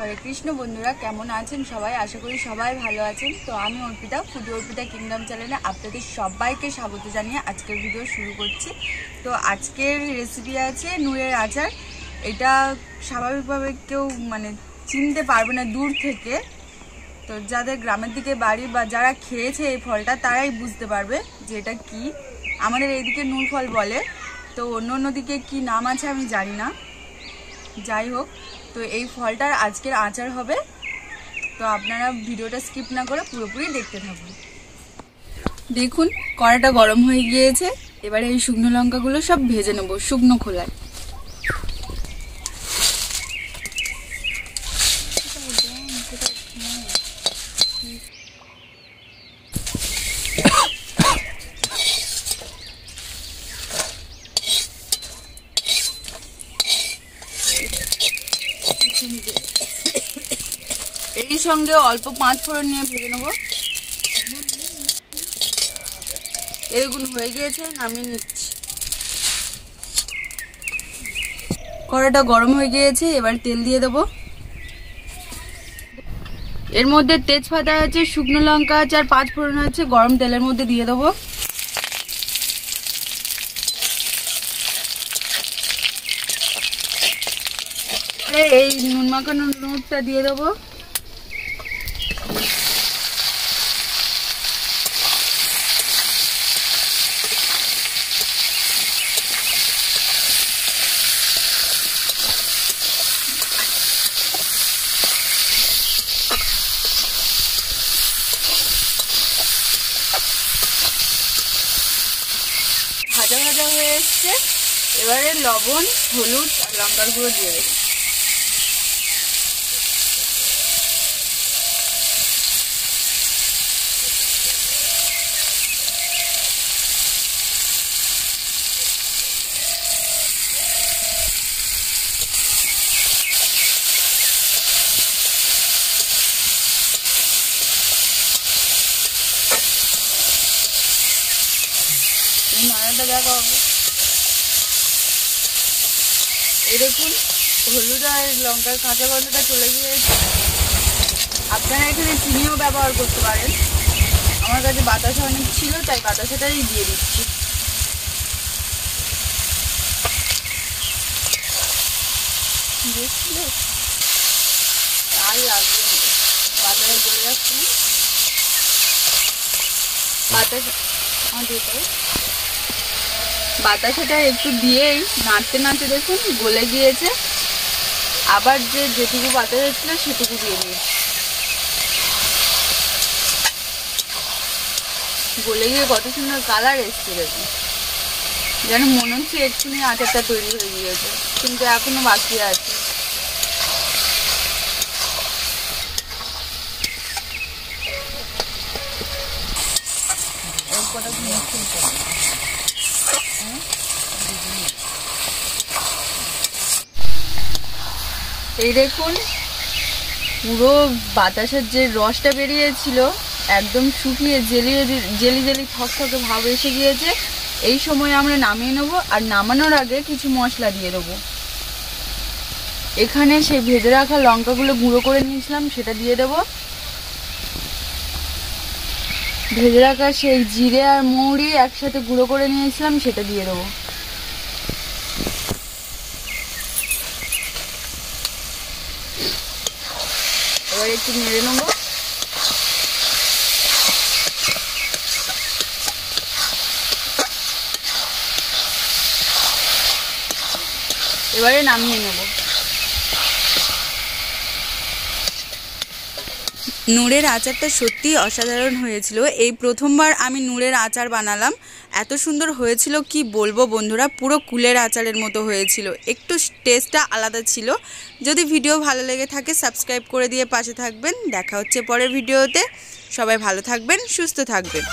হরে কৃষ্ণ বন্ধুরা, কেমন আছেন সবাই? আশা করি সবাই ভালো আছেন। তো আমি অর্পিতা, ফুড অর্পিতা কিংডম চ্যানেলে আপনাদের সবাইকে স্বাগত জানিয়ে আজকের ভিডিও শুরু করছি। তো আজকের রেসিপি আছে নুরের আচার। এটা স্বাভাবিকভাবে কেউ চিনতে পারবে না দূর থেকে। তো যাদের গ্রামের দিকে বাড়ি বা যারা খেয়েছে এই ফলটা তারাই বুঝতে পারবে যে এটা কি। আমাদের এইদিকে নুর ফল বলে, তো অন্য দিকে কি নাম আছে আমি জানি না। যাই হোক, তো এই ফলটার আজকের আচার হবে। তো আপনারা ভিডিওটা স্কিপ না করে পুরোপুরি দেখতে থাকুন। দেখুন কড়াটা গরম হয়ে গিয়েছে। এবারে এই শুকনো লঙ্কাগুলো সব ভেজে নেব শুকনো খোলায়। এই সঙ্গে অল্প 5 ফোড়ন নিয়ে ভেজে নেব। এরকম হয়ে গিয়েছে, নামিয়ে নিচ্ছি। কড়াটা গরম হয়ে গিয়েছে, এবার তেল দিয়ে দেবো। এর মধ্যে তেজপাতা আছে, শুকনো লঙ্কা আছে আর 5 ফোড়ন আছে। গরম তেলের মধ্যে দিয়ে দেবো। এই নুন মাখানো নুনটা দিয়ে দেবো। ভাজা ভাজা হয়ে এসছে, এবারে লবণ, হলুদ আর লঙ্কার গুঁড়ো দিয়ে দেবো। নাড়াটা দেখা হবে। এই দেখুন হলুদ আর লঙ্কার কাঁচা গন্ধটা চলে গিয়েছে। আপনারা এখানে চিনিও ব্যবহার করতে পারেন। আমার কাছে বাতাসা অনেক ছিল, তাই বাতাসাটাই দিয়ে দিচ্ছি। আর লাগবে বাতাসা চলে যাচ্ছে না। বাতাসাটা একটু দিয়েই নাড়তে নাড়তে দেখুন গলে গিয়েছে। আবার যেটুকু বাতাসা ছিল সেটুকু দিয়ে দিয়েছি। গলে গিয়ে কত সুন্দর কালার এসছে দেখুন। যেন মনে হচ্ছে এক্ষুনি আচারটা তৈরি হয়ে গিয়েছে, কিন্তু এখনো বাকি আছে। এই দেখুন পুরো বাতাসের যে রসটা বেরিয়েছিল একদম শুকিয়ে জেলি থকথকে ভাব এসে গিয়েছে। এই সময় আমরা নামিয়ে নেব। আর নামানোর আগে কিছু মশলা দিয়ে দেবো। এখানে সেই ভেজে রাখা লঙ্কাগুলো গুঁড়ো করে নিয়েছিলাম, সেটা দিয়ে দেবো। ভেজে রাখা সেই জিরে আর মৌরি একসাথে গুঁড়ো করে নিয়েছিলাম, সেটা দিয়ে দেবো। এবার একটু নেড়ে নেব। এবারে নামিয়ে নেব। নুরের আচারটা সত্যিই অসাধারণ হয়েছিল। এই প্রথমবার আমি নুরের আচার বানালাম। এত সুন্দর হয়েছিল কি বলবো বন্ধুরা, পুরো কুলের আচারের মতো হয়েছিল। একটু টেস্টটা আলাদা ছিল। যদি ভিডিও ভালো লেগে থাকে সাবস্ক্রাইব করে দিয়ে পাশে থাকবেন। দেখা হচ্ছে পরের ভিডিওতে। সবাই ভালো থাকবেন, সুস্থ থাকবেন।